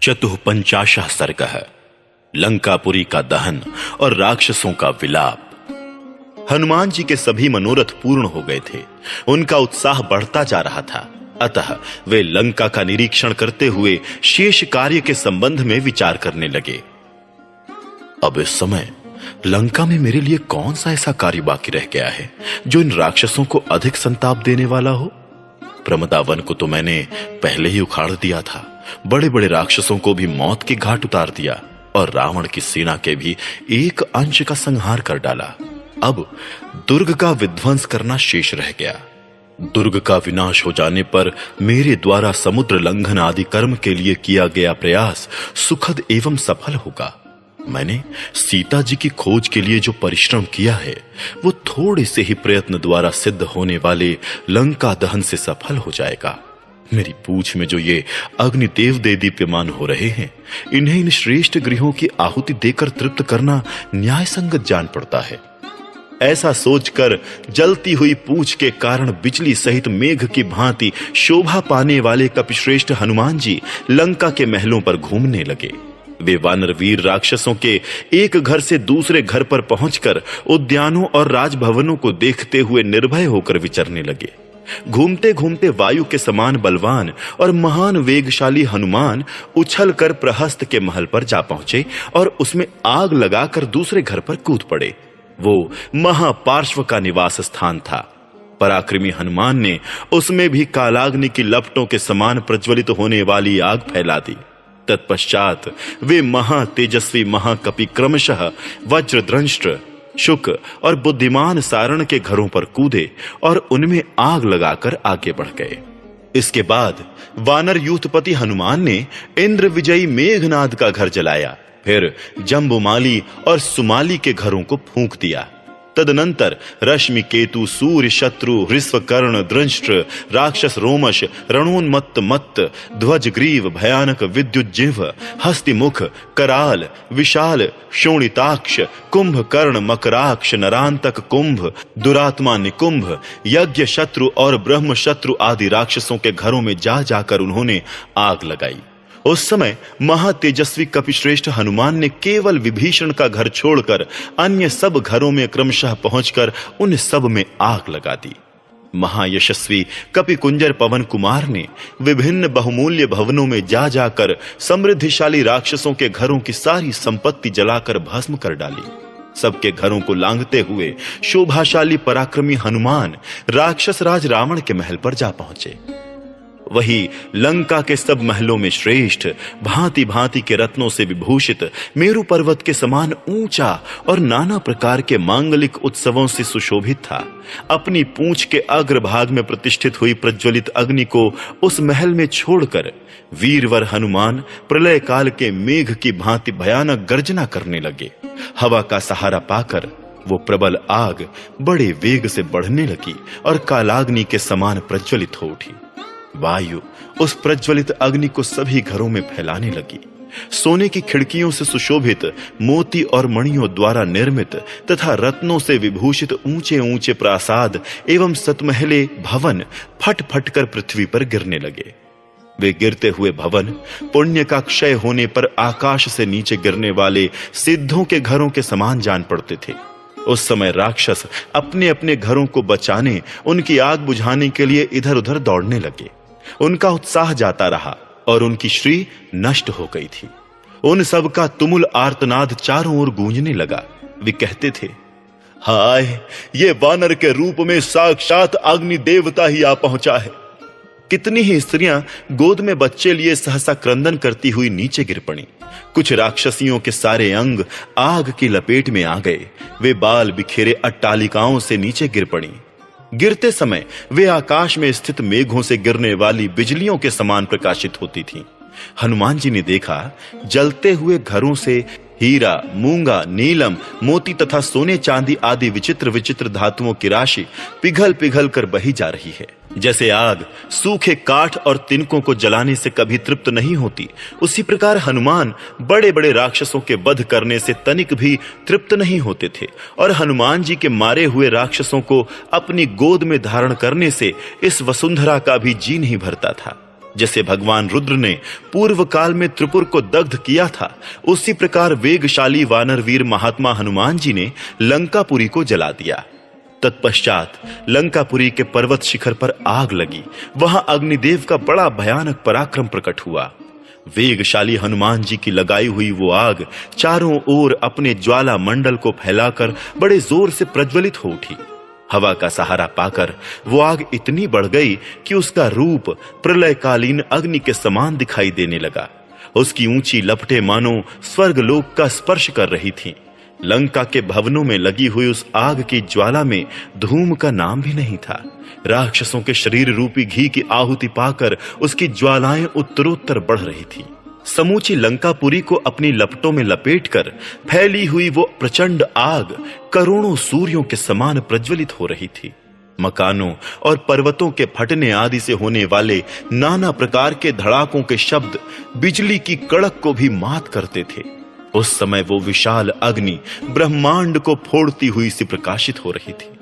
चतुःपंचाशः सर्गः लंकापुरी का दहन और राक्षसों का विलाप। हनुमान जी के सभी मनोरथ पूर्ण हो गए थे। उनका उत्साह बढ़ता जा रहा था। अतः वे लंका का निरीक्षण करते हुए शेष कार्य के संबंध में विचार करने लगे। अब इस समय लंका में मेरे लिए कौन सा ऐसा कार्य बाकी रह गया है जो इन राक्षसों को अधिक संताप देने वाला हो। प्रमदावन को तो मैंने पहले ही उखाड़ दिया था, बड़े बड़े राक्षसों को भी मौत के घाट उतार दिया और रावण की सेना के भी एक अंश का संहार कर डाला। अब दुर्ग का विध्वंस करना शेष रह गया। दुर्ग का विनाश हो जाने पर मेरे द्वारा समुद्र लंघन आदि कर्म के लिए किया गया प्रयास सुखद एवं सफल होगा। मैंने सीता जी की खोज के लिए जो परिश्रम किया है वो थोड़े से ही प्रयत्न द्वारा सिद्ध होने वाले लंका दहन से सफल हो जाएगा। मेरी पूंछ में जो ये अग्निदेव दे दीप्यमान हो रहे हैं, इन्हें इन श्रेष्ठ गृहों की आहुति देकर तृप्त करना न्याय संगत जान पड़ता है। ऐसा सोचकर जलती हुई पूंछ के कारण बिजली सहित मेघ की भांति शोभा पाने वाले कपिश्रेष्ठ हनुमान जी लंका के महलों पर घूमने लगे। वे वानर वीर राक्षसों के एक घर से दूसरे घर पर पहुंचकर उद्यानों और राजभवनों को देखते हुए निर्भय होकर विचरने लगे। घूमते घूमते वायु के समान बलवान और महान वेगशाली हनुमान उछलकर प्रहस्त के महल पर जा पहुंचे और उसमें आग लगाकर दूसरे घर पर कूद पड़े। वो महापार्श्व का निवास स्थान था। पराक्रमी हनुमान ने उसमें भी कालाग्नि की लपटों के समान प्रज्वलित होने वाली आग फैला दी। तत्पश्चात वे महातेजस्वी महाकपि क्रमशः वज्रद्रंष्ट्र, शुक और बुद्धिमान सारण के घरों पर कूदे और उनमें आग लगाकर आगे बढ़ गए। इसके बाद वानर यूथपति हनुमान ने इंद्र विजयी मेघनाद का घर जलाया, फिर जम्बुमाली और सुमाली के घरों को फूंक दिया। तदनंतर रश्मि केतु, सूर्य, शत्रु, हृष्वकर्ण, दृंष्ट्र, राक्षस रोमश, रणोन्मत्त मत्त, ध्वज ग्रीव, भयानक विद्युज्जिह्व, हस्तिमुख, कराल, विशाल, शोणिताक्ष, कुंभकर्ण, मकराक्ष, नरांतक कुंभ, दुरात्मा निकुंभ, यज्ञ शत्रु और ब्रह्म शत्रु आदि राक्षसों के घरों में जा जाकर उन्होंने आग लगाई। उस समय महातेजस्वी कपिश्रेष्ठ हनुमान ने केवल विभीषण का घर छोड़कर अन्य सब घरों में क्रमशः पहुंचकर उन सब में आग लगा दी। महायशस्वी कपिकुंजर पवन कुमार ने विभिन्न बहुमूल्य भवनों में जा जाकर समृद्धिशाली राक्षसों के घरों की सारी संपत्ति जलाकर भस्म कर डाली। सबके घरों को लांघते हुए शोभाशाली पराक्रमी हनुमान राक्षस राज रावण के महल पर जा पहुंचे। वही लंका के सब महलों में श्रेष्ठ भांति भांति के रत्नों से विभूषित मेरु पर्वत के समान ऊंचा और नाना प्रकार के मांगलिक उत्सवों से सुशोभित था। अपनी पूंछ के अग्रभाग में प्रतिष्ठित हुई प्रज्वलित अग्नि को उस महल में छोड़कर वीरवर हनुमान प्रलय काल के मेघ की भांति भयानक गर्जना करने लगे। हवा का सहारा पाकर वो प्रबल आग बड़े वेग से बढ़ने लगी और कालाग्नि के समान प्रज्वलित हो उठी। वायु उस प्रज्वलित अग्नि को सभी घरों में फैलाने लगी। सोने की खिड़कियों से सुशोभित मोती और मणियों द्वारा निर्मित तथा रत्नों से विभूषित ऊंचे ऊंचे प्रासाद एवं सतमहले भवन फट फट कर पृथ्वी पर गिरने लगे। वे गिरते हुए भवन पुण्य का क्षय होने पर आकाश से नीचे गिरने वाले सिद्धों के घरों के समान जान पड़ते थे। उस समय राक्षस अपने अपने घरों को बचाने, उनकी आग बुझाने के लिए इधर उधर दौड़ने लगे। उनका उत्साह जाता रहा और उनकी श्री नष्ट हो गई थी। उन सब का तुमुल आर्तनाद चारों ओर गूंजने लगा। वे कहते थे, हाय, ये वानर के रूप में साक्षात अग्नि देवता ही आ पहुंचा है। कितनी ही स्त्रियां गोद में बच्चे लिए सहसा क्रंदन करती हुई नीचे गिर पड़ी। कुछ राक्षसियों के सारे अंग आग की लपेट में आ गए। वे बाल बिखेरे अट्टालिकाओं से नीचे गिर पड़ी। गिरते समय वे आकाश में स्थित मेघों से गिरने वाली बिजलियों के समान प्रकाशित होती थीं। हनुमान जी ने देखा जलते हुए घरों से हीरा, मूंगा, नीलम, मोती तथा सोने चांदी आदि विचित्र विचित्र धातुओं की राशि पिघल पिघल कर बही जा रही है। जैसे आग सूखे काठ और तिनकों को जलाने से कभी तृप्त नहीं होती, उसी प्रकार हनुमान बड़े बड़े राक्षसों के वध करने से तनिक भी तृप्त नहीं होते थे और हनुमान जी के मारे हुए राक्षसों को अपनी गोद में धारण करने से इस वसुंधरा का भी जी नहीं भरता था। जैसे भगवान रुद्र ने पूर्व काल में त्रिपुर को दग्ध किया था, उसी प्रकार वेगशाली वानर वीर महात्मा हनुमान जी ने लंकापुरी को जला दिया। तत्पश्चात लंकापुरी के पर्वत शिखर पर आग लगी। वहां अग्निदेव का बड़ा भयानक पराक्रम प्रकट हुआ। वेगशाली हनुमान जी की लगाई हुई वो आग चारों ओर अपने ज्वाला मंडल को फैलाकर बड़े जोर से प्रज्वलित हो उठी। हवा का सहारा पाकर वो आग इतनी बढ़ गई कि उसका रूप प्रलयकालीन अग्नि के समान दिखाई देने लगा। उसकी ऊंची लपटें मानो स्वर्गलोक का स्पर्श कर रही थीं। लंका के भवनों में लगी हुई उस आग की ज्वाला में धूम का नाम भी नहीं था। राक्षसों के शरीर रूपी घी की आहुति पाकर उसकी ज्वालाएं उत्तरोत्तर बढ़ रही थी। समूची लंकापुरी को अपनी लपटों में लपेटकर फैली हुई वो प्रचंड आग करोड़ों सूर्यों के समान प्रज्वलित हो रही थी। मकानों और पर्वतों के फटने आदि से होने वाले नाना प्रकार के धड़ाकों के शब्द बिजली की कड़क को भी मात करते थे। उस समय वो विशाल अग्नि ब्रह्मांड को फोड़ती हुई सी प्रकाशित हो रही थी।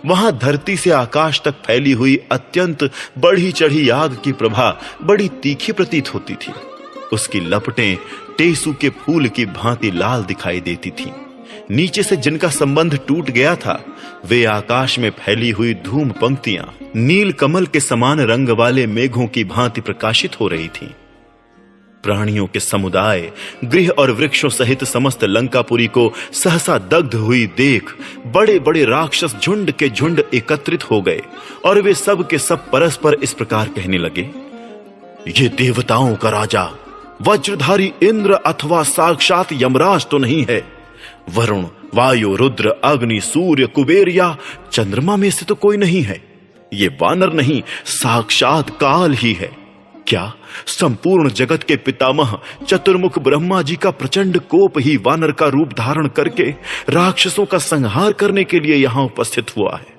वहां धरती से आकाश तक फैली हुई अत्यंत बढ़ी चढ़ी आग की प्रभा बड़ी तीखी प्रतीत होती थी। उसकी लपटें टेसू के फूल की भांति लाल दिखाई देती थीं। नीचे से जिनका संबंध टूट गया था, वे आकाश में फैली हुई धूम पंक्तियां नील कमल के समान रंग वाले मेघों की भांति प्रकाशित हो रही थीं। प्राणियों के समुदाय, गृह और वृक्षों सहित समस्त लंकापुरी को सहसा दग्ध हुई देख बड़े बड़े राक्षस झुंड के झुंड एकत्रित हो गए और वे सब के सब परस्पर इस प्रकार कहने लगे, ये देवताओं का राजा वज्रधारी इंद्र अथवा साक्षात यमराज तो नहीं है। वरुण, वायु, रुद्र, अग्नि, सूर्य, कुबेर या चंद्रमा में से तो कोई नहीं है। ये वानर नहीं, साक्षात काल ही है। क्या संपूर्ण जगत के पितामह चतुर्मुख ब्रह्मा जी का प्रचंड कोप ही वानर का रूप धारण करके राक्षसों का संहार करने के लिए यहां उपस्थित हुआ है?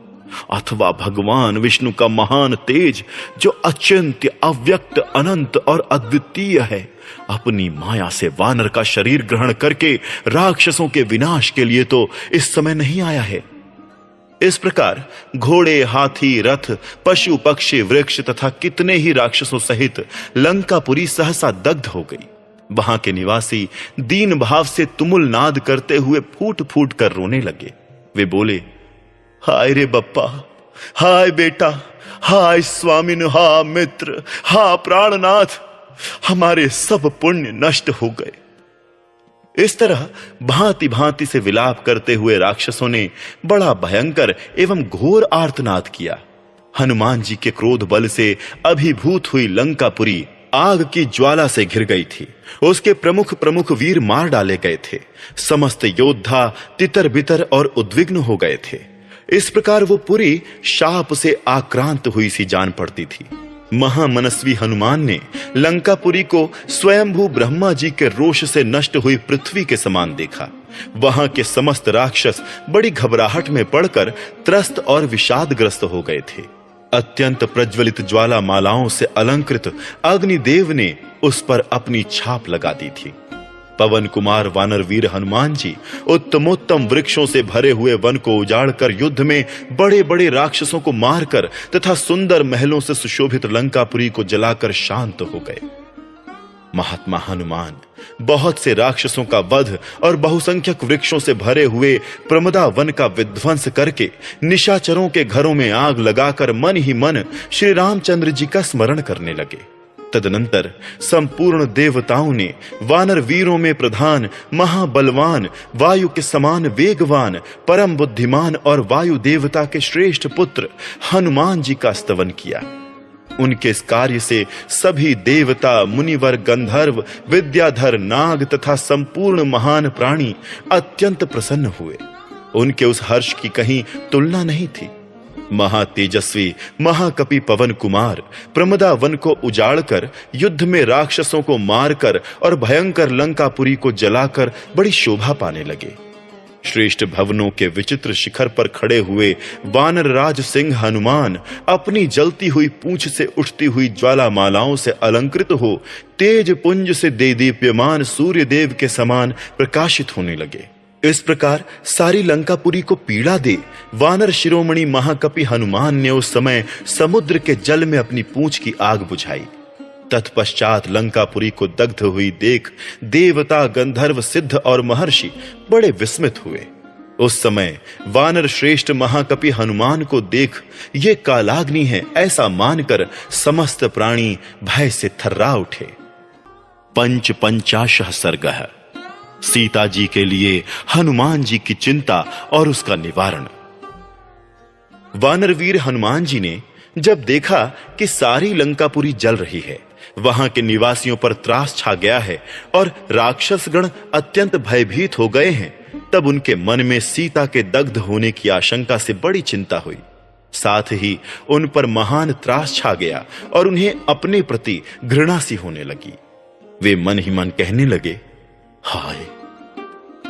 अथवा भगवान विष्णु का महान तेज जो अचिंत्य, अव्यक्त, अनंत और अद्वितीय है, अपनी माया से वानर का शरीर ग्रहण करके राक्षसों के विनाश के लिए तो इस समय नहीं आया है। इस प्रकार घोड़े, हाथी, रथ, पशु, पक्षी, वृक्ष तथा कितने ही राक्षसों सहित लंकापुरी सहसा दग्ध हो गई। वहां के निवासी दीन भाव से तुमुल नाद करते हुए फूट फूट कर रोने लगे। वे बोले, हाय रे बप्पा, हाय बेटा, हाय स्वामिन, हा मित्र, हा प्राणनाथ, हमारे सब पुण्य नष्ट हो गए। इस तरह भांति भांति से विलाप करते हुए राक्षसों ने बड़ा भयंकर एवं घोर आर्तनाद किया। हनुमान जी के क्रोध बल से अभिभूत हुई लंकापुरी आग की ज्वाला से घिर गई थी। उसके प्रमुख प्रमुख वीर मार डाले गए थे। समस्त योद्धा तितर बितर और उद्विग्न हो गए थे। इस प्रकार वो पुरी शाप से आक्रांत हुई सी जान पड़ती थी। महामनस्वी हनुमान ने लंकापुरी को स्वयंभू ब्रह्मा जी के रोष से नष्ट हुई पृथ्वी के समान देखा। वहां के समस्त राक्षस बड़ी घबराहट में पड़कर त्रस्त और विषादग्रस्त हो गए थे। अत्यंत प्रज्वलित ज्वाला मालाओं से अलंकृत अग्निदेव ने उस पर अपनी छाप लगा दी थी। पवन कुमार वानर वीर हनुमान जी उत्तमोत्तम वृक्षों से भरे हुए वन को उजाड़कर युद्ध में बड़े बड़े राक्षसों को मारकर तथा सुंदर महलों से सुशोभित लंकापुरी को जलाकर शांत हो गए। महात्मा हनुमान बहुत से राक्षसों का वध और बहुसंख्यक वृक्षों से भरे हुए प्रमदा वन का विध्वंस करके निशाचरों के घरों में आग लगाकर मन ही मन श्री रामचंद्र जी का स्मरण करने लगे। तदनंतर संपूर्ण देवताओं ने वानर वीरों में प्रधान महाबलवान, वायु के समान वेगवान, परम बुद्धिमान और वायु देवता के श्रेष्ठ पुत्र हनुमान जी का स्तवन किया। उनके इस कार्य से सभी देवता, मुनिवर, गंधर्व, विद्याधर, नाग तथा संपूर्ण महान प्राणी अत्यंत प्रसन्न हुए। उनके उस हर्ष की कहीं तुलना नहीं थी। महातेजस्वी महाकपि पवन कुमार प्रमदा वन को उजाड़कर युद्ध में राक्षसों को मारकर और भयंकर लंकापुरी को जलाकर बड़ी शोभा पाने लगे। श्रेष्ठ भवनों के विचित्र शिखर पर खड़े हुए वानर राज सिंह हनुमान अपनी जलती हुई पूंछ से उठती हुई ज्वाला मालाओं से अलंकृत हो तेज पुंज से देदीप्यमान सूर्य देव के समान प्रकाशित होने लगे। इस प्रकार सारी लंकापुरी को पीड़ा दे वानर शिरोमणि महाकपि हनुमान ने उस समय समुद्र के जल में अपनी पूंछ की आग बुझाई। तत्पश्चात लंकापुरी को दग्ध हुई देख देवता, गंधर्व, सिद्ध और महर्षि बड़े विस्मित हुए। उस समय वानर श्रेष्ठ महाकपि हनुमान को देख ये कालाग्नि है ऐसा मानकर समस्त प्राणी भय से थर्रा उठे। पंचाशः सर्गः। सीता जी के लिए हनुमान जी की चिंता और उसका निवारण। वानरवीर हनुमान जी ने जब देखा कि सारी लंकापुरी जल रही है, वहां के निवासियों पर त्रास छा गया है और राक्षसगण अत्यंत भयभीत हो गए हैं, तब उनके मन में सीता के दग्ध होने की आशंका से बड़ी चिंता हुई। साथ ही उन पर महान त्रास छा गया और उन्हें अपने प्रति घृणा सी होने लगी। वे मन ही मन कहने लगे, हाय,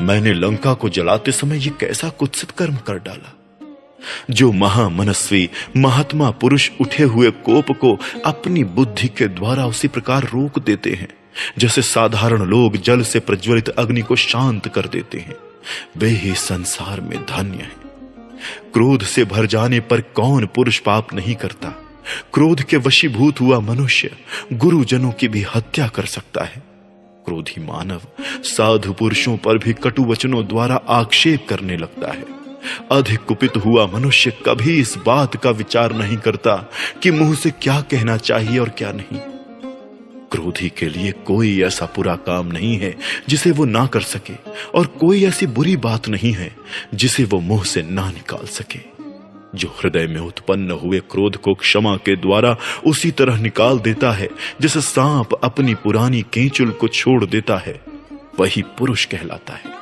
मैंने लंका को जलाते समय ये कैसा कुत्सित कर्म कर डाला। जो महामनस्वी महात्मा पुरुष उठे हुए कोप को अपनी बुद्धि के द्वारा उसी प्रकार रोक देते हैं जैसे साधारण लोग जल से प्रज्वलित अग्नि को शांत कर देते हैं, वे ही संसार में धन्य हैं। क्रोध से भर जाने पर कौन पुरुष पाप नहीं करता। क्रोध के वशीभूत हुआ मनुष्य गुरुजनों की भी हत्या कर सकता है। क्रोधी मानव साधु पुरुषों पर भी कटु वचनों द्वारा आक्षेप करने लगता है। अधिक कुपित हुआ मनुष्य कभी इस बात का विचार नहीं करता कि मुंह से क्या कहना चाहिए और क्या नहीं। क्रोधी के लिए कोई ऐसा बुरा काम नहीं है जिसे वो ना कर सके, और कोई ऐसी बुरी बात नहीं है जिसे वो मुंह से ना निकाल सके। जो हृदय में उत्पन्न हुए क्रोध को क्षमा के द्वारा उसी तरह निकाल देता है जैसे सांप अपनी पुरानी केंचुल को छोड़ देता है, वही पुरुष कहलाता है।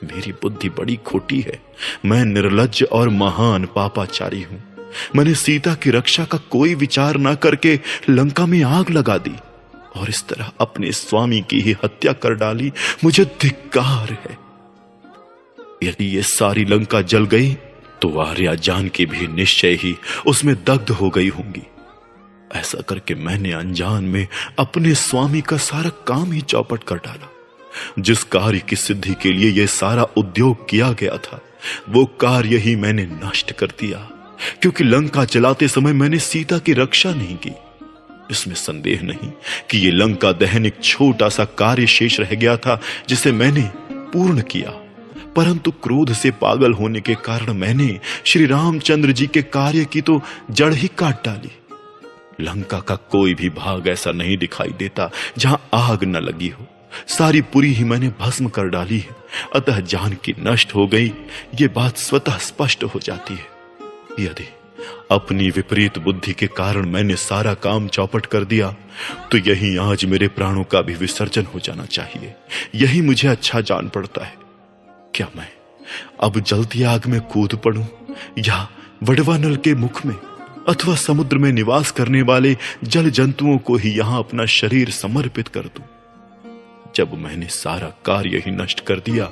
मेरी बुद्धि बड़ी खोटी है, मैं निर्लज्ज और महान पापाचारी हूं। मैंने सीता की रक्षा का कोई विचार ना करके लंका में आग लगा दी और इस तरह अपने स्वामी की ही हत्या कर डाली। मुझे धिक्कार है। यदि ये सारी लंका जल गई तो आर्या जानकी भी निश्चय ही उसमें दग्ध हो गई होंगी। ऐसा करके मैंने अनजान में अपने स्वामी का सारा काम ही चौपट कर डाला। जिस कार्य की सिद्धि के लिए यह सारा उद्योग किया गया था, वो कार्य ही मैंने नष्ट कर दिया, क्योंकि लंका जलाते समय मैंने सीता की रक्षा नहीं की। इसमें संदेह नहीं कि यह लंका दहन एक छोटा सा कार्य शेष रह गया था जिसे मैंने पूर्ण किया, परंतु क्रोध से पागल होने के कारण मैंने श्री रामचंद्र जी के कार्य की तो जड़ ही काट डाली। लंका का कोई भी भाग ऐसा नहीं दिखाई देता जहां आग न लगी हो। सारी पुरी ही मैंने भस्म कर डाली है। अतः जानकी नष्ट हो गई, ये बात स्वतः स्पष्ट हो जाती है। यदि अपनी विपरीत बुद्धि के कारण मैंने सारा काम चौपट कर दिया, तो यही आज मेरे प्राणों का भी विसर्जन हो जाना चाहिए। यही मुझे अच्छा जान पड़ता है। क्या मैं अब जलती आग में कूद पड़ूं या वडवा नल के मुख में अथवा समुद्र में निवास करने वाले जल जंतुओं को ही यहां अपना शरीर समर्पित कर दूं? जब मैंने सारा कार्य ही नष्ट कर दिया,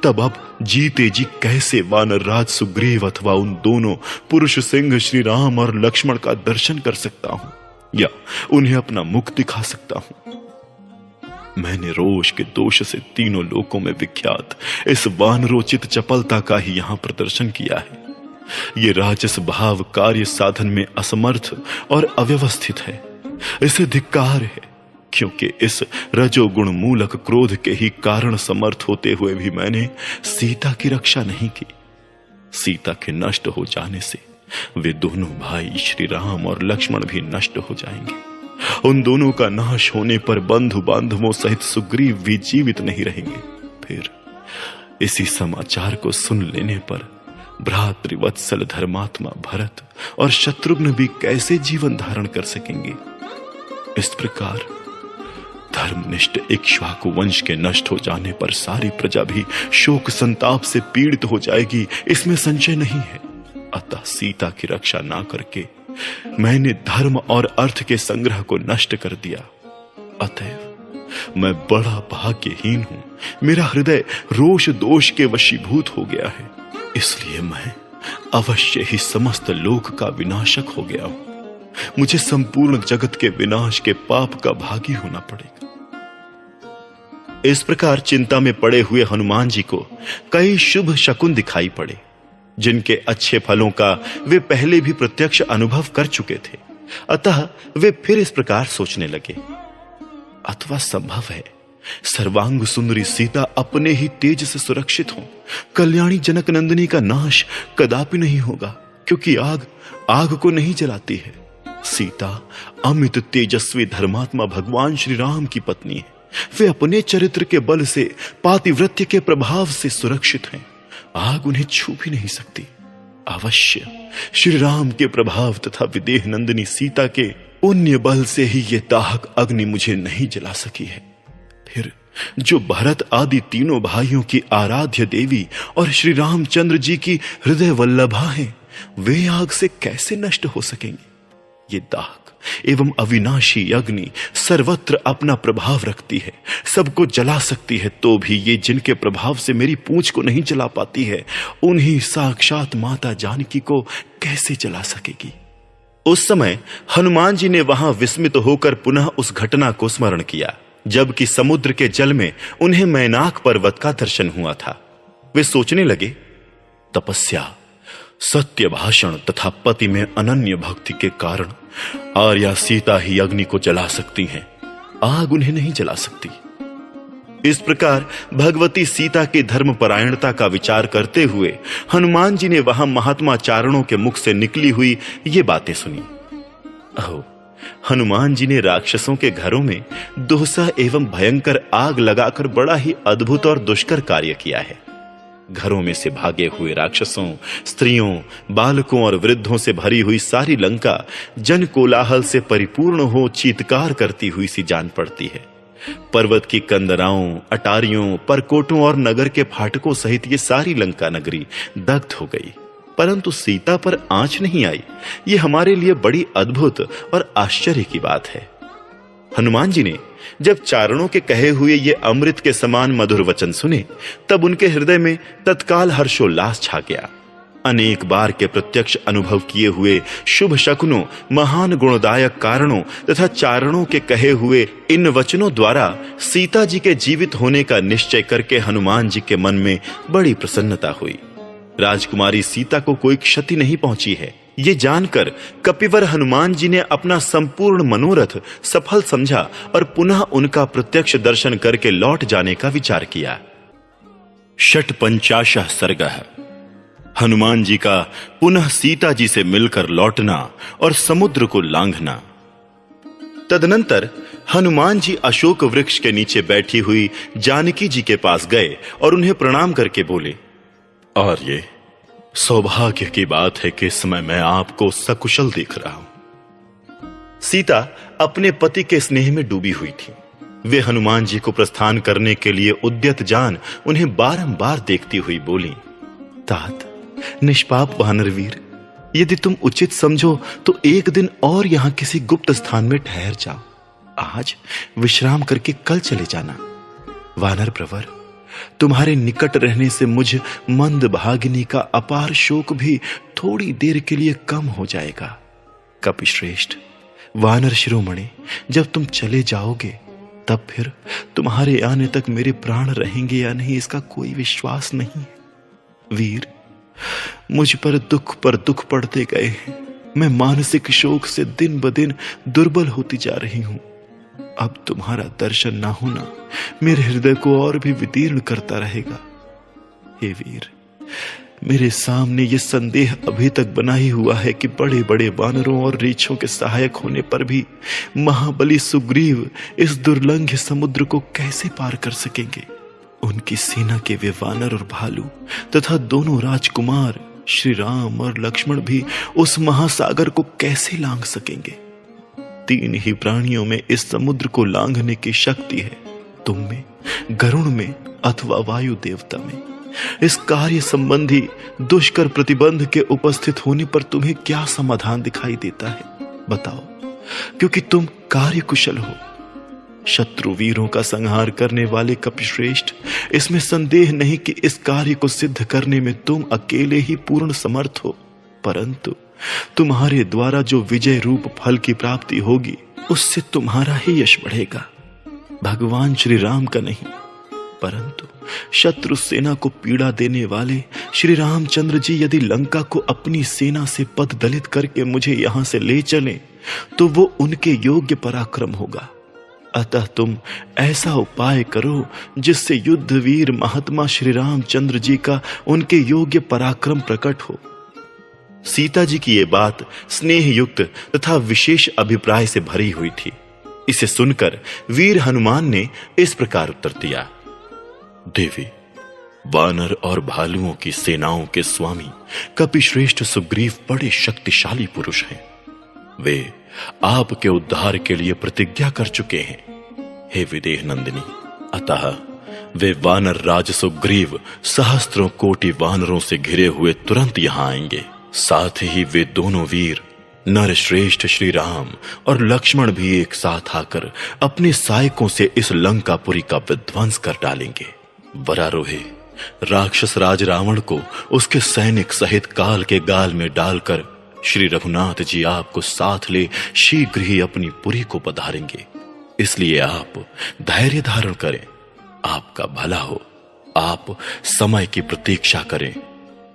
तब अब जीते जी कैसे वानर राज सुग्रीव अथवा उन दोनों पुरुष सिंह श्री राम और लक्ष्मण का दर्शन कर सकता हूं या उन्हें अपना मुख दिखा सकता हूं? मैंने रोष के दोष से तीनों लोकों में विख्यात इस वानरोचित चपलता का ही यहां प्रदर्शन किया है। ये राजस भाव कार्य साधन में असमर्थ और अव्यवस्थित है। इसे धिक्कार है, क्योंकि इस रजोगुण मूलक क्रोध के ही कारण समर्थ होते हुए भी मैंने सीता की रक्षा नहीं की। सीता के नष्ट हो जाने से वे दोनों भाई श्री राम और लक्ष्मण भी नष्ट हो जाएंगे। उन दोनों का नाश होने पर बंधु बांधवों सहित सुग्रीव भी जीवित नहीं रहेंगे। फिर इसी समाचार को सुन लेने पर भ्रातृवत्सल धर्मात्मा भरत और शत्रुघ्न भी कैसे जीवन धारण कर सकेंगे? इस प्रकार धर्मनिष्ठ इक्ष्वाकु वंश के नष्ट हो जाने पर सारी प्रजा भी शोक संताप से पीड़ित हो जाएगी, इसमें संशय नहीं है। अतः सीता की रक्षा ना करके मैंने धर्म और अर्थ के संग्रह को नष्ट कर दिया। अतएव मैं बड़ा भाग्यहीन हूं। मेरा हृदय रोष दोष के वशीभूत हो गया है, इसलिए मैं अवश्य ही समस्त लोक का विनाशक हो गया हूं। मुझे संपूर्ण जगत के विनाश के पाप का भागी होना पड़ेगा। इस प्रकार चिंता में पड़े हुए हनुमान जी को कई शुभ शकुन दिखाई पड़े, जिनके अच्छे फलों का वे पहले भी प्रत्यक्ष अनुभव कर चुके थे। अतः वे फिर इस प्रकार सोचने लगे, अथवा संभव है सर्वांग सुंदरी सीता अपने ही तेज से सुरक्षित हो, कल्याणी जनक नंदिनी का नाश कदापि नहीं होगा, क्योंकि आग आग को नहीं जलाती है। सीता अमित तेजस्वी धर्मात्मा भगवान श्री राम की पत्नी है। वे अपने चरित्र के बल से, पातिव्रत्य के प्रभाव से सुरक्षित हैं। आग उन्हें छू भी नहीं सकती। अवश्य श्री राम के प्रभाव तथा विदेह नंदिनी सीता के पुण्य बल से ही ये दाहक अग्नि मुझे नहीं जला सकी है। फिर जो भरत आदि तीनों भाइयों की आराध्य देवी और श्री रामचंद्र जी की हृदय वल्लभा हैं, वे आग से कैसे नष्ट हो सकेंगे? ये दाहक एवं अविनाशी अग्नि सर्वत्र अपना प्रभाव रखती है, सबको जला सकती है, तो भी ये जिनके प्रभाव से मेरी पूंछ को नहीं जला पाती है, उन्हीं साक्षात माता जानकी को कैसे जला सकेगी? उस समय हनुमान जी ने वहां विस्मित होकर पुनः उस घटना को स्मरण किया, जबकि समुद्र के जल में उन्हें मैनाक पर्वत का दर्शन हुआ था। वे सोचने लगे, तपस्या, सत्य भाषण तथा पति में अनन्य भक्ति के कारण आर्या सीता ही अग्नि को जला सकती हैं, आग उन्हें नहीं जला सकती। इस प्रकार भगवती सीता की धर्मपरायणता का विचार करते हुए हनुमान जी ने वहां महात्मा चारणों के मुख से निकली हुई ये बातें सुनी। अहो, हनुमान जी ने राक्षसों के घरों में दोहसा एवं भयंकर आग लगाकर बड़ा ही अद्भुत और दुष्कर कार्य किया है। घरों में से भागे हुए राक्षसों, स्त्रियों, बालकों और वृद्धों से भरी हुई सारी लंका जन कोलाहल से परिपूर्ण हो चीत्कार करती हुई सी जान पड़ती है। पर्वत की कंदराओं, अटारियों, परकोटों और नगर के फाटकों सहित ये सारी लंका नगरी दग्ध हो गई, परंतु सीता पर आंच नहीं आई। ये हमारे लिए बड़ी अद्भुत और आश्चर्य की बात है। हनुमान जी ने जब चारणों के कहे हुए ये अमृत के समान मधुर वचन सुने, तब उनके हृदय में तत्काल हर्षोल्लास छा गया। अनेक बार के प्रत्यक्ष अनुभव किए हुए शुभ शकुनों, महान गुणदायक कारणों तथा चारणों के कहे हुए इन वचनों द्वारा सीता जी के जीवित होने का निश्चय करके हनुमान जी के मन में बड़ी प्रसन्नता हुई। राजकुमारी सीता को कोई क्षति नहीं पहुंची है, ये जानकर कपिवर हनुमान जी ने अपना संपूर्ण मनोरथ सफल समझा और पुनः उनका प्रत्यक्ष दर्शन करके लौट जाने का विचार किया। षट्पंचाशः सर्गः। हनुमान जी का पुनः सीता जी से मिलकर लौटना और समुद्र को लांघना। तदनंतर हनुमान जी अशोक वृक्ष के नीचे बैठी हुई जानकी जी के पास गए और उन्हें प्रणाम करके बोले, और ये सौभाग्य की बात है कि इस समय मैं आपको सकुशल देख रहा हूं। सीता अपने पति के स्नेह में डूबी हुई थी। वे हनुमान जी को प्रस्थान करने के लिए उद्यत जान उन्हें बारंबार देखती हुई बोली, तात, निष्पाप वानरवीर, यदि तुम उचित समझो तो एक दिन और यहां किसी गुप्त स्थान में ठहर जाओ। आज विश्राम करके कल चले जाना। वानर प्रवर, तुम्हारे निकट रहने से मुझ मंद भागिनी का अपार शोक भी थोड़ी देर के लिए कम हो जाएगा। कपिश्रेष्ठ, वानर शिरोमणि, जब तुम चले जाओगे तब फिर तुम्हारे आने तक मेरे प्राण रहेंगे या नहीं इसका कोई विश्वास नहीं है। वीर, मुझ पर दुख पड़ते गए हैं। मैं मानसिक शोक से दिन ब दिन दुर्बल होती जा रही हूं। अब तुम्हारा दर्शन ना होना मेरे हृदय को और भी विदीर्ण करता रहेगा। हे वीर, मेरे सामने ये संदेह अभी तक बना ही हुआ है कि बड़े बड़े वानरों और रीछों के सहायक होने पर भी महाबली सुग्रीव इस दुर्लंघ्य समुद्र को कैसे पार कर सकेंगे। उनकी सेना के वे वानर और भालू तथा दोनों राजकुमार श्री राम और लक्ष्मण भी उस महासागर को कैसे लांघ सकेंगे। तीन ही प्राणियों में इस समुद्र को लांघने की शक्ति है, तुम में, गरुण में अथवा वायु देवता में। इस कार्य संबंधी दुष्कर प्रतिबंध के उपस्थित होने पर तुम्हें क्या समाधान दिखाई देता है, बताओ, क्योंकि तुम कार्य कुशल हो। शत्रु वीरों का संहार करने वाले कपिश्रेष्ठ, इसमें संदेह नहीं कि इस कार्य को सिद्ध करने में तुम अकेले ही पूर्ण समर्थ हो, परंतु तुम्हारे द्वारा जो विजय रूप फल की प्राप्ति होगी उससे तुम्हारा ही यश बढ़ेगा, भगवान श्री राम का नहीं। परंतु शत्रु सेना को पीड़ा देने वाले श्री रामचंद्र जी यदि लंका को अपनी सेना से पददलित करके मुझे यहां से ले चलें, तो वो उनके योग्य पराक्रम होगा। अतः तुम ऐसा उपाय करो जिससे युद्धवीर महात्मा श्री रामचंद्र जी का उनके योग्य पराक्रम प्रकट हो। सीता जी की ये बात स्नेह युक्त तथा विशेष अभिप्राय से भरी हुई थी। इसे सुनकर वीर हनुमान ने इस प्रकार उत्तर दिया, देवी, वानर और भालुओं की सेनाओं के स्वामी कपिश्रेष्ठ सुग्रीव बड़े शक्तिशाली पुरुष हैं। वे आपके उद्धार के लिए प्रतिज्ञा कर चुके हैं। हे विदेह नंदिनी, अतः वे वानर राज सुग्रीव सहस्त्रों कोटि वानरों से घिरे हुए तुरंत यहां आएंगे। साथ ही वे दोनों वीर नर श्रेष्ठ श्री राम और लक्ष्मण भी एक साथ आकर अपने सहायकों से इस लंकापुरी का विध्वंस कर डालेंगे। वरारोहे राक्षस राज रावण को उसके सैनिक सहित काल के गाल में डालकर श्री रघुनाथ जी आपको साथ ले शीघ्र ही अपनी पुरी को पधारेंगे। इसलिए आप धैर्य धारण करें, आपका भला हो। आप समय की प्रतीक्षा करें।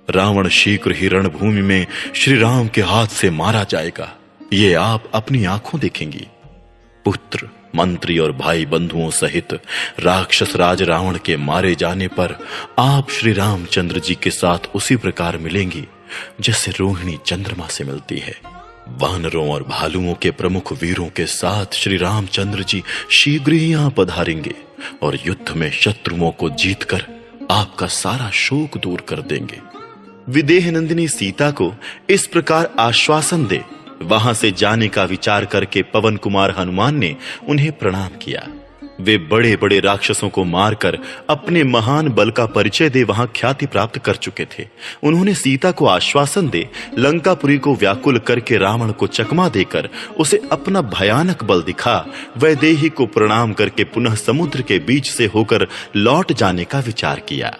रावण शीघ्र ही रणभूमि में श्री राम के हाथ से मारा जाएगा, ये आप अपनी आंखों देखेंगी। पुत्र, मंत्री और भाई बंधुओं सहित राक्षस राज रावण के मारे जाने पर आप श्री रामचंद्र जी के साथ उसी प्रकार मिलेंगी जैसे रोहिणी चंद्रमा से मिलती है। वानरों और भालुओं के प्रमुख वीरों के साथ श्री रामचंद्र जी शीघ्र ही यहां पधारेंगे और युद्ध में शत्रुओं को जीतकर आपका सारा शोक दूर कर देंगे। विदेह नंदिनी सीता को इस प्रकार आश्वासन दे वहां से जाने का विचार करके पवन कुमार हनुमान ने उन्हें प्रणाम किया। वे बड़े बड़े राक्षसों को मारकर अपने महान बल का परिचय दे वहां ख्याति प्राप्त कर चुके थे। उन्होंने सीता को आश्वासन दे लंकापुरी को व्याकुल करके रावण को चकमा देकर उसे अपना भयानक बल दिखा वैदेही को प्रणाम करके पुनः समुद्र के बीच से होकर लौट जाने का विचार किया।